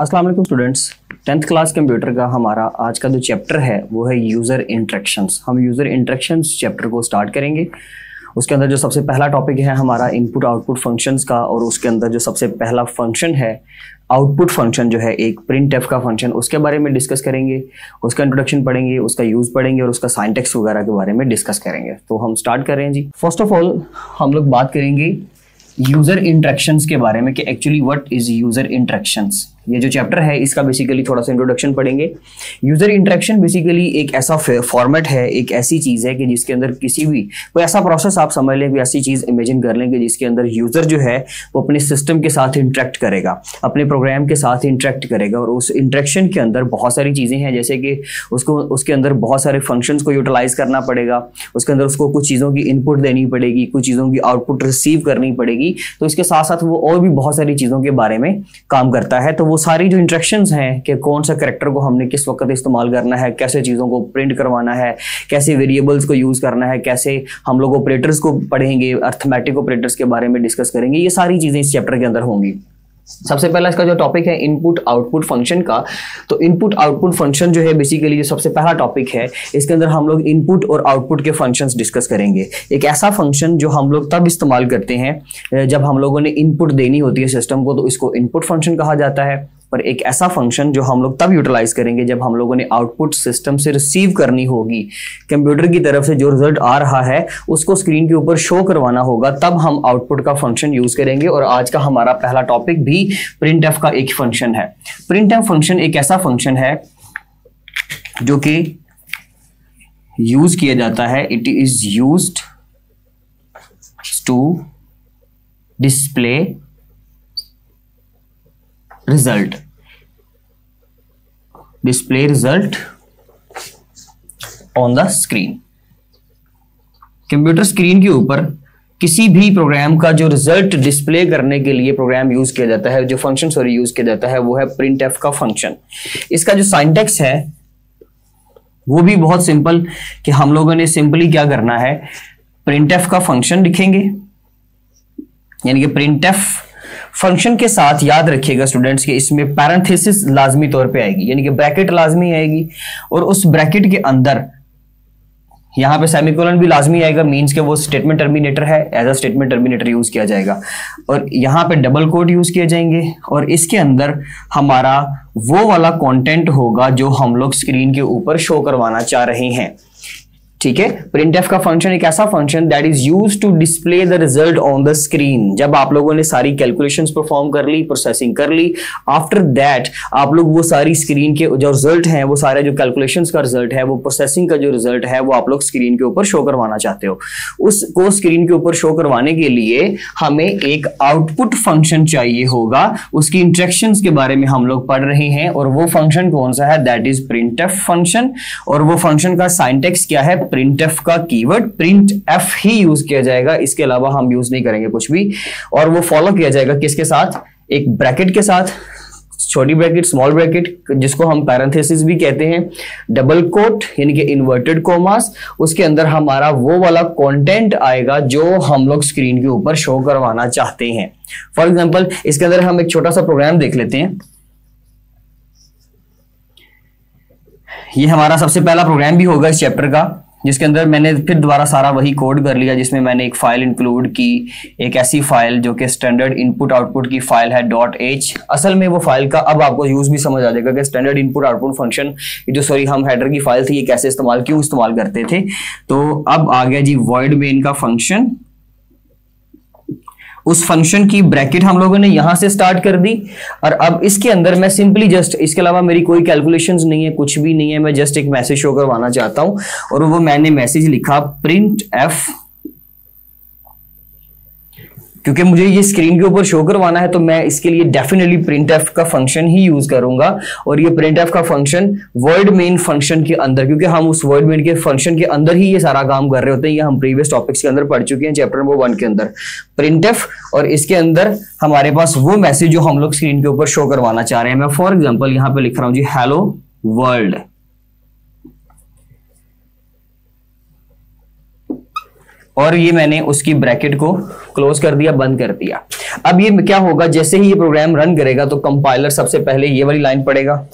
अस्सलाम वालेकुम students. 10th class computer का हमारा आज का जो चैप्टर है वो है यूज़र इंटरेक्शंस। हम यूज़र इंटरेक्शंस चैप्टर को स्टार्ट करेंगे। उसके अंदर जो सबसे पहला टॉपिक है हमारा इनपुट आउटपुट फंक्शंस का, और उसके अंदर जो सबसे पहला फंक्शन है आउटपुट फंक्शन जो है एक प्रिंट एफ का फंक्शन, उसके बारे में डिस्कस करेंगे। उसका इंट्रोडक्शन पढ़ेंगे, उसका यूज़ पढ़ेंगे और उसका सिंटैक्स वगैरह के बारे में डिस्कस करेंगे। तो हम स्टार्ट कर रहे हैं जी। फर्स्ट ऑफ ऑल हम लोग बात करेंगे यूज़र इंटरेक्शंस के बारे में कि actually what is user interactions. ये जो चैप्टर है इसका बेसिकली थोड़ा सा इंट्रोडक्शन पढ़ेंगे। यूज़र इंटरेक्शन बेसिकली एक ऐसा फॉर्मेट है, एक ऐसी चीज़ है कि जिसके अंदर किसी भी कोई ऐसा प्रोसेस आप समझ लें, कोई ऐसी चीज़ इमेजिन कर लें कि जिसके अंदर यूज़र जो है वो अपने सिस्टम के साथ इंटरेक्ट करेगा, अपने प्रोग्राम के साथ इंटरेक्ट करेगा। और उस इंटरेक्शन के अंदर बहुत सारी चीज़ें हैं, जैसे कि उसके अंदर बहुत सारे फंक्शंस को यूटिलाइज करना पड़ेगा, उसके अंदर उसको कुछ चीज़ों की इनपुट देनी पड़ेगी, कुछ चीज़ों की आउटपुट रिसीव करनी पड़ेगी। तो इसके साथ साथ वो और भी बहुत सारी चीज़ों के बारे में काम करता है। तो वो सारी जो इंस्ट्रक्शंस हैं कि कौन सा कैरेक्टर को हमने किस वक्त इस्तेमाल करना है, कैसे चीज़ों को प्रिंट करवाना है, कैसे वेरिएबल्स को यूज़ करना है, कैसे हम लोग ऑपरेटर्स को पढ़ेंगे, अर्थमेटिक ऑपरेटर्स के बारे में डिस्कस करेंगे। ये सारी चीज़ें इस चैप्टर के अंदर होंगी। सबसे पहला इसका जो टॉपिक है इनपुट आउटपुट फंक्शन का, तो इनपुट आउटपुट फंक्शन जो है बेसिकली जो सबसे पहला टॉपिक है, इसके अंदर हम लोग इनपुट और आउटपुट के फंक्शंस डिस्कस करेंगे। एक ऐसा फंक्शन जो हम लोग तब इस्तेमाल करते हैं जब हम लोगों ने इनपुट देनी होती है सिस्टम को, तो इसको इनपुट फंक्शन कहा जाता है। और एक ऐसा फंक्शन जो हम लोग तब यूटिलाइज करेंगे जब हम लोगों ने आउटपुट सिस्टम से रिसीव करनी होगी, कंप्यूटर की तरफ से जो रिजल्ट आ रहा है उसको स्क्रीन के ऊपर शो करवाना होगा, तब हम आउटपुट का फंक्शन यूज करेंगे। और आज का हमारा पहला टॉपिक भी प्रिंट एफ का एक फंक्शन है। प्रिंट एफ फंक्शन एक ऐसा फंक्शन है जो कि यूज किया जाता है, it is used to display result on the screen. Computer screen के ऊपर किसी भी प्रोग्राम का जो रिजल्ट डिस्प्ले करने के लिए प्रोग्राम यूज किया जाता है, जो फंक्शन यूज किया जाता है, वो है प्रिंट एफ का फंक्शन। इसका जो सिंटैक्स है वो भी बहुत सिंपल कि हम लोगों ने सिंपली क्या करना है, प्रिंट एफ का फंक्शन लिखेंगे, यानी कि प्रिंट एफ फंक्शन के साथ याद रखिएगा स्टूडेंट्स कि इसमें पैरेंथेसिस लाजमी तौर पे आएगी, यानी कि ब्रैकेट लाजमी आएगी। और उस ब्रैकेट के अंदर यहां पे सेमीकोलन भी लाजमी आएगा, मींस के वो स्टेटमेंट टर्मिनेटर है, as a statement terminator use किया जाएगा। और यहां पे डबल कोट यूज किए जाएंगे और इसके अंदर हमारा वो वाला कंटेंट होगा जो हम लोग स्क्रीन के ऊपर शो करवाना चाह रहे हैं। ठीक है, प्रिंट एफ का फंक्शन एक ऐसा function that is used to display the result on the screen. जब आप लोगों ने सारी कैलकुलेशंस परफॉर्म कर ली, प्रोसेसिंग कर ली, आफ्टर दैट आप लोग वो सारी स्क्रीन के जो रिजल्ट हैं, वो सारे जो कैलकुलेशंस का रिजल्ट है, वो प्रोसेसिंग का जो रिजल्ट है, वो आप लोग स्क्रीन के ऊपर शो करवाना चाहते हो। उसको स्क्रीन के ऊपर शो करवाने के लिए हमें एक आउटपुट फंक्शन चाहिए होगा। उसकी इंस्ट्रक्शंस के बारे में हम लोग पढ़ रहे हैं और वो फंक्शन कौन सा है, that is print F function. और वो फंक्शन का सिंटैक्स क्या है, प्रिंट एफ का कीवर्ड प्रिंट एफ ही यूज किया जाएगा, इसके अलावा हम यूज नहीं करेंगे कुछ भी। और वो फॉलो किया जाएगा किसके साथ, एक ब्रैकेट के साथ, छोटी ब्रैकेट, स्मॉल ब्रैकेट, जिसको हम पैरेंथेसिस भी कहते हैं, डबल कोट यानी कि इन्वर्टेड कोमास। उसके अंदर हमारा वो वाला कंटेंट आएगा जो हम लोग स्क्रीन के ऊपर शो करवाना चाहते हैं। फॉर एग्जांपल इसके अंदर हम एक छोटा सा प्रोग्राम देख लेते हैं। ये हमारा सबसे पहला प्रोग्राम भी होगा इस चैप्टर का, जिसके अंदर मैंने फिर दोबारा सारा वही कोड कर लिया, जिसमें मैंने एक फाइल इंक्लूड की, एक ऐसी फाइल जो कि स्टैंडर्ड इनपुट आउटपुट की फाइल है .h। असल में वो फाइल का अब आपको यूज भी समझ आ जाएगा कि स्टैंडर्ड इनपुट आउटपुट फंक्शन जो हम हेडर की फाइल थी ये कैसे क्यों इस्तेमाल करते थे। तो अब आ गया जी वॉइड मेन का फंक्शन। उस फंक्शन की ब्रैकेट हम लोगों ने यहां से स्टार्ट कर दी और अब इसके अंदर मैं सिंपली जस्ट, इसके अलावा मेरी कोई कैलकुलेशंस नहीं है, कुछ भी नहीं है, मैं जस्ट एक मैसेज शो करवाना चाहता हूं। और वो मैंने मैसेज लिखा प्रिंट एफ, क्योंकि मुझे ये स्क्रीन के ऊपर शो करवाना है तो मैं इसके लिए डेफिनेटली प्रिंट एफ का फंक्शन ही यूज करूंगा। और ये प्रिंट एफ का फंक्शन वर्ड मेन फंक्शन के अंदर, क्योंकि हम उस वर्ड मेन के फंक्शन के अंदर ही ये सारा काम कर रहे होते हैं, ये हम प्रीवियस टॉपिक्स के अंदर पढ़ चुके हैं चैप्टर नंबर 1 के अंदर प्रिंट एफ। और इसके अंदर हमारे पास वो मैसेज जो हम लोग स्क्रीन के ऊपर शो करवाना चाह रहे हैं। मैं फॉर एग्जाम्पल यहां पर लिख रहा हूं जी हेलो वर्ल्ड। और ये मैंने उसकी ब्रैकेट को क्लोज कर दिया, बंद कर दिया। अब ये क्या होगा, जैसे ही ये प्रोग्राम रन करेगा तो कंपाइलर सबसे पहले ये वाली लाइन पढ़ेगा।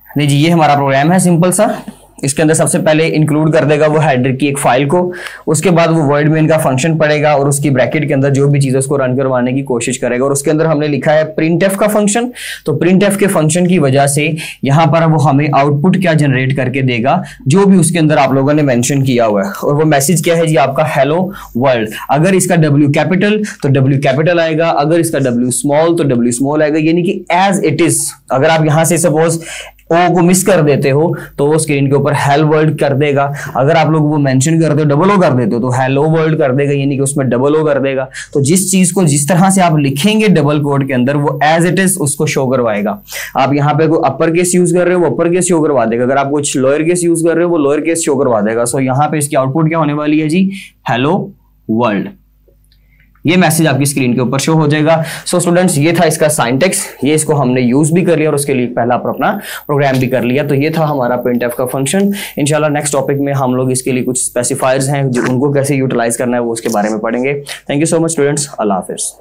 नहीं जी, ये हमारा प्रोग्राम है सिंपल सा, इसके अंदर सबसे पहले इंक्लूड कर देगा वो हेडर की एक फाइल को, उसके बाद वो वर्ड मेन का फंक्शन पढ़ेगा और उसकी ब्रैकेट के अंदर जो भी चीज है उसको रन करवाने की कोशिश करेगा। और उसके अंदर हमने लिखा है प्रिंटएफ का फंक्शन, तो प्रिंटएफ के फंक्शन की वजह से यहाँ पर वो हमें आउटपुट क्या जनरेट करके देगा, जो भी उसके अंदर आप लोगों ने मेंशन किया हुआ है। और वो मैसेज क्या है जी, आपका हेलो वर्ल्ड। अगर इसका W कैपिटल तो W कैपिटल आएगा, अगर इसका W स्मॉल तो W स्मॉल आएगा, यानी कि एज इट इज। अगर आप यहां से सपोज ओ को मिस कर देते हो तो वो स्क्रीन के ऊपर हेलो वर्ल्ड कर देगा। अगर आप लोग वो मेंशन करते हो, डबल ओ कर देते हो तो हेलो वर्ल्ड कर देगा, यानी कि उसमें डबल ओ कर देगा। तो जिस चीज को जिस तरह से आप लिखेंगे डबल कोड के अंदर, वो एज इट इज उसको शो करवाएगा। आप यहाँ पे कोई अपर केस यूज कर रहे हो, वो अपर केस शो करवा देगा। अगर आप कुछ लोअर केस यूज कर रहे हो, वो लोअर केस शो करवा देगा। सो यहाँ पे इसकी आउटपुट क्या होने वाली है जी, हेलो वर्ल्ड। ये मैसेज आपकी स्क्रीन के ऊपर शो हो जाएगा। सो स्टूडेंट्स, ये था इसका सिंटैक्स, ये इसको हमने यूज भी कर लिया और उसके लिए पहला अपना प्रोग्राम भी कर लिया। तो ये था हमारा प्रिंटएफ का फंक्शन। इंशाल्लाह नेक्स्ट टॉपिक में हम लोग इसके लिए कुछ स्पेसिफायर्स हैं जो उनको कैसे यूटिलाइज करना है वो उसके बारे में पढ़ेंगे। Thank you so much students, Allah Hafiz.